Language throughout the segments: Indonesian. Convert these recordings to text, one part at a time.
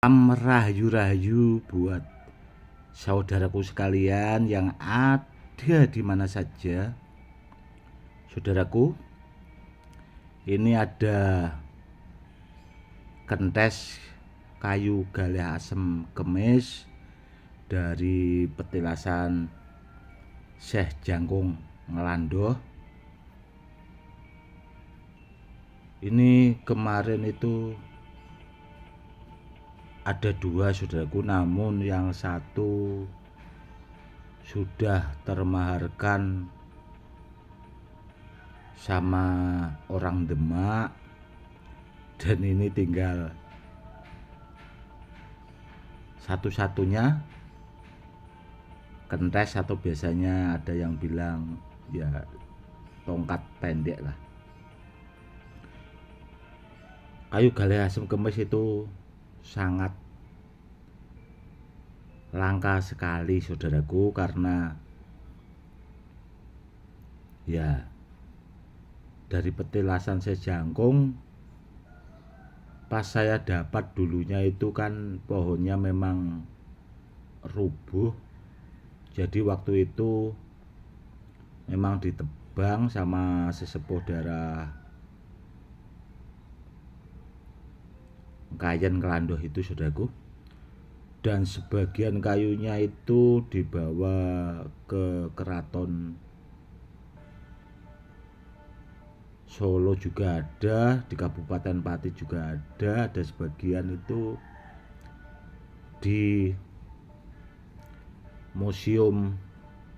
Rahayu-rahayu buat saudaraku sekalian yang ada di mana saja. Saudaraku, ini ada kentes kayu galih asem kemis dari petilasan Syekh Jangkung Ngelandoh. Ini kemarin itu ada dua, saudaraku, namun yang satu sudah termaharkan sama orang Demak, dan ini tinggal satu-satunya kentes, atau biasanya ada yang bilang ya tongkat pendek lah. Kayu galih asem kemis itu sangat langka sekali, saudaraku, karena ya dari petilasan Syekh Jangkung pas saya dapat dulunya itu kan pohonnya memang rubuh. Jadi waktu itu memang ditebang sama sesepuh daerah Kayen Ngelandoh itu, saudaraku, dan sebagian kayunya itu dibawa ke keraton Solo juga ada, di Kabupaten Pati juga ada sebagian itu di Museum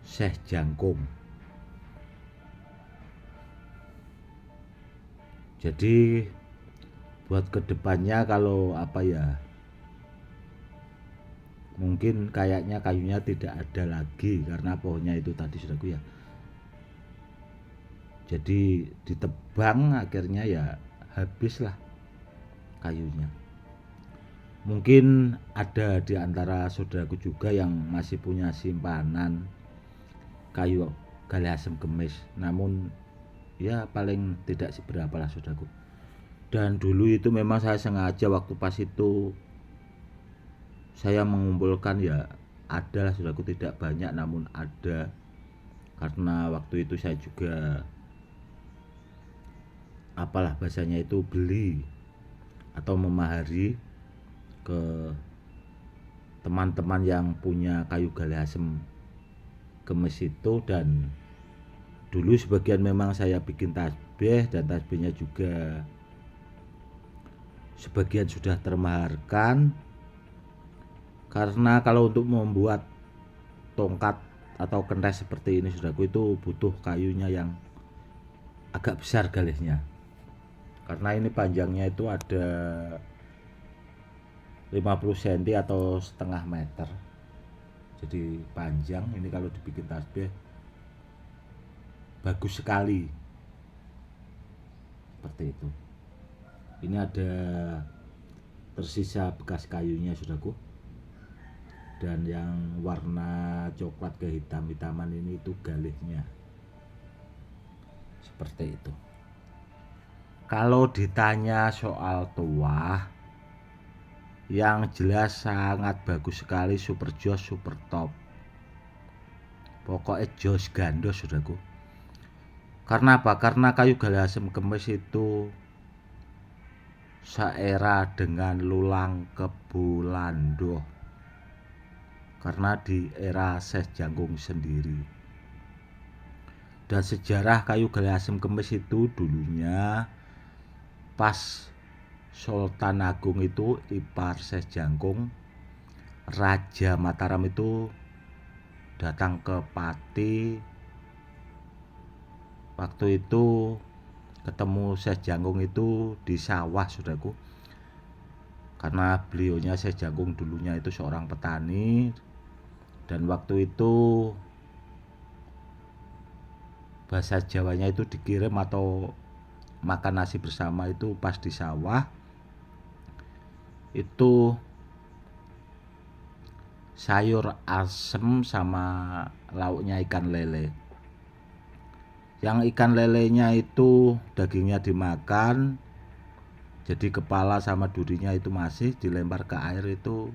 Syekh Jangkung. Jadi buat kedepannya kalau mungkin kayaknya kayunya tidak ada lagi karena pohonnya itu tadi, saudaraku, ya. Jadi ditebang, akhirnya ya habislah kayunya. Mungkin ada di antara saudaraku juga yang masih punya simpanan kayu galih asem kemis, namun ya paling tidak seberapa lah, saudaraku. Dan dulu itu memang saya sengaja waktu pas itu saya mengumpulkan, ya ada lah, saudaraku, tidak banyak namun ada, karena waktu itu saya juga bahasanya itu beli atau memahari ke teman-teman yang punya kayu galih asem kemis itu. Dan dulu sebagian memang saya bikin tasbih, dan tasbihnya juga sebagian sudah termaharkan, karena kalau untuk membuat tongkat atau kentes seperti ini, saudaraku, itu butuh kayunya yang agak besar galihnya, karena ini panjangnya itu ada 50 cm atau setengah meter. Jadi panjang ini, kalau dibikin tasbih bagus sekali seperti itu. Ini ada tersisa bekas kayunya, saudaraku, dan yang warna coklat kehitam-hitaman ini itu galihnya seperti itu. Kalau ditanya soal tuah, yang jelas sangat bagus sekali, super jos, super top, pokoknya jos gandos, saudaraku. Karena apa? Karena kayu galih asem kemis itu seera dengan Lulang Kebulandoh, karena di era Syekh Jangkung sendiri. Dan sejarah kayu galih asem kemis itu dulunya pas Sultan Agung itu ipar Syekh Jangkung, Raja Mataram itu datang ke Pati. Waktu itu ketemu Syekh Jangkung itu di sawah, saudaraku, karena beliaunya Syekh Jangkung dulunya itu seorang petani. Dan waktu itu bahasa Jawanya itu dikirim atau makan nasi bersama itu pas di sawah. Itu sayur asem sama lauknya ikan lele. Yang ikan lelenya itu dagingnya dimakan, Jadi kepala sama durinya itu masih dilempar ke air itu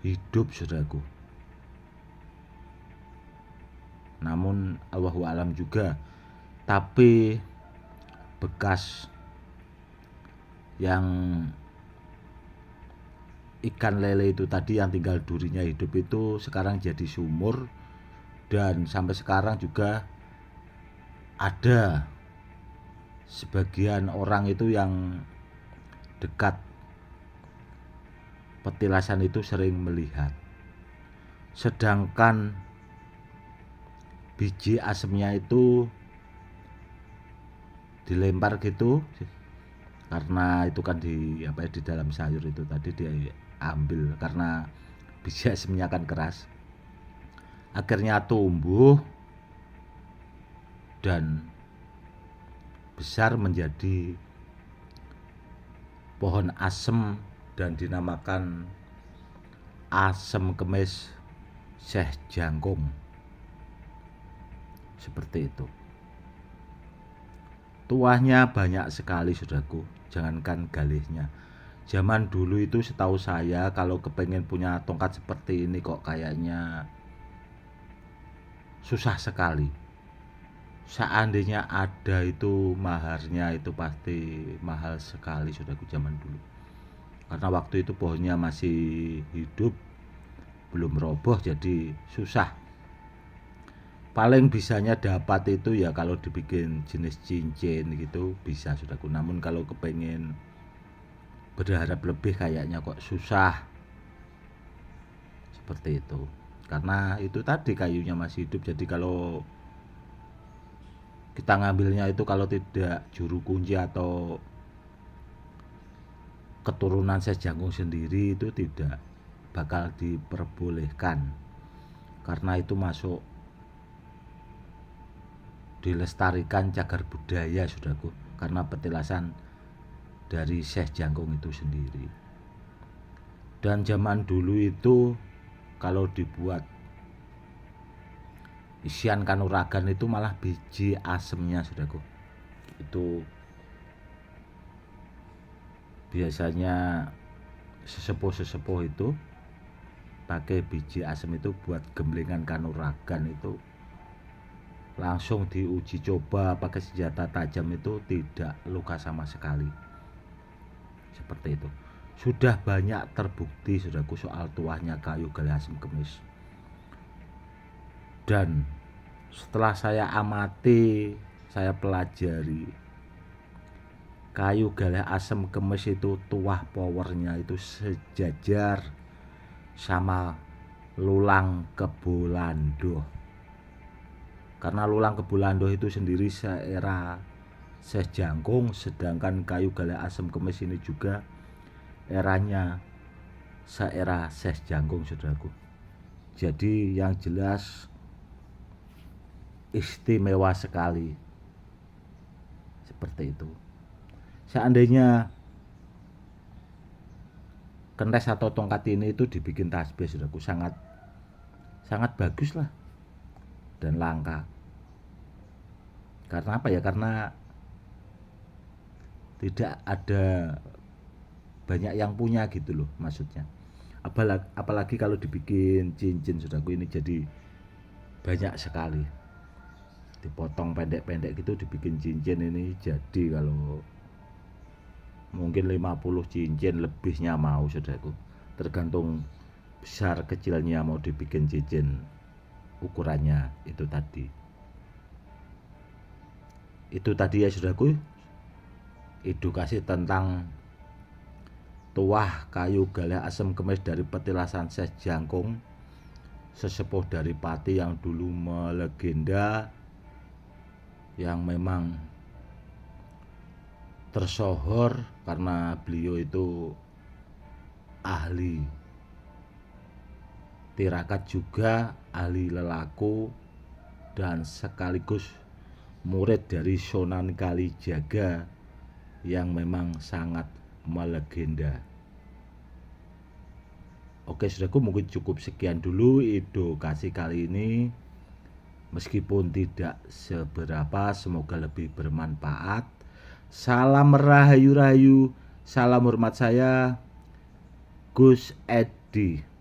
hidup, saudaraku. Namun Allahu alam juga. Tapi bekas yang ikan lele itu tadi yang tinggal durinya hidup itu sekarang jadi sumur, dan sampai sekarang juga ada sebagian orang itu yang dekat petilasan itu sering melihat. Sedangkan biji asemnya itu dilempar gitu, karena itu kan di dalam sayur itu tadi diambil karena biji asemnya kan keras. Akhirnya tumbuh dan besar menjadi pohon asem dan dinamakan asem kemis Syekh Jangkung. Seperti itu. Tuahnya banyak sekali, saudaraku. Jangankan galihnya. Zaman dulu itu setahu saya kalau kepengen punya tongkat seperti ini kok kayaknya susah sekali. Seandainya ada itu maharnya itu pasti mahal sekali, saudaraku, zaman dulu. Karena waktu itu pohonnya masih hidup, belum roboh, jadi susah. Paling bisanya dapat itu ya kalau dibikin jenis cincin gitu bisa, saudaraku. Namun kalau kepengen berharap lebih kayaknya kok susah. Seperti itu. Karena itu tadi kayunya masih hidup, jadi kalau kita ngambilnya itu kalau tidak juru kunci atau keturunan Syekh Jangkung sendiri itu tidak bakal diperbolehkan, karena itu masuk dilestarikan cagar budaya, saudaraku, karena petilasan dari Syekh Jangkung itu sendiri. Dan zaman dulu itu kalau dibuat isian kanuragan itu malah biji asemnya, saudaraku, itu biasanya sesepuh-sesepuh itu pakai biji asem itu buat gemblengan kanuragan. Itu langsung diuji coba pakai senjata tajam itu tidak luka sama sekali. Seperti itu. Sudah banyak terbukti, saudaraku, soal tuahnya kayu galih asem kemis. Dan setelah saya amati, saya pelajari, kayu galih asem kemis itu tuah powernya itu sejajar sama lulang kebulando. Karena lulang kebulando itu sendiri seera Syekh Jangkung, sedangkan kayu galih asem kemis ini juga eranya seera Syekh Jangkung, saudaraku. Jadi yang jelas istimewa sekali. Seperti itu. Seandainya kentes atau tongkat ini itu dibikin tasbih, saudaraku, sangat bagus lah dan langka. Karena apa ya? Karena tidak ada banyak yang punya gitu loh, maksudnya. Apalagi kalau dibikin cincin, saudaraku, ini jadi banyak sekali. Dipotong pendek-pendek gitu dibikin cincin ini jadi kalau mungkin 50 cincin lebihnya mau, saudaraku. Tergantung besar kecilnya mau dibikin cincin ukurannya itu tadi. Itu tadi ya, saudaraku, edukasi tentang tuah kayu galih asem kemis dari petilasan Syekh Jangkung, sesepuh dari Pati yang dulu melegenda, yang memang tersohor karena beliau itu ahli tirakat juga, ahli lelaku, dan sekaligus murid dari Sunan Kalijaga yang memang sangat melegenda. Oke, saudaraku, mungkin cukup sekian dulu edukasi kali ini. Meskipun tidak seberapa, semoga lebih bermanfaat. Salam rahayu-rahayu, salam hormat saya, Gus Edi.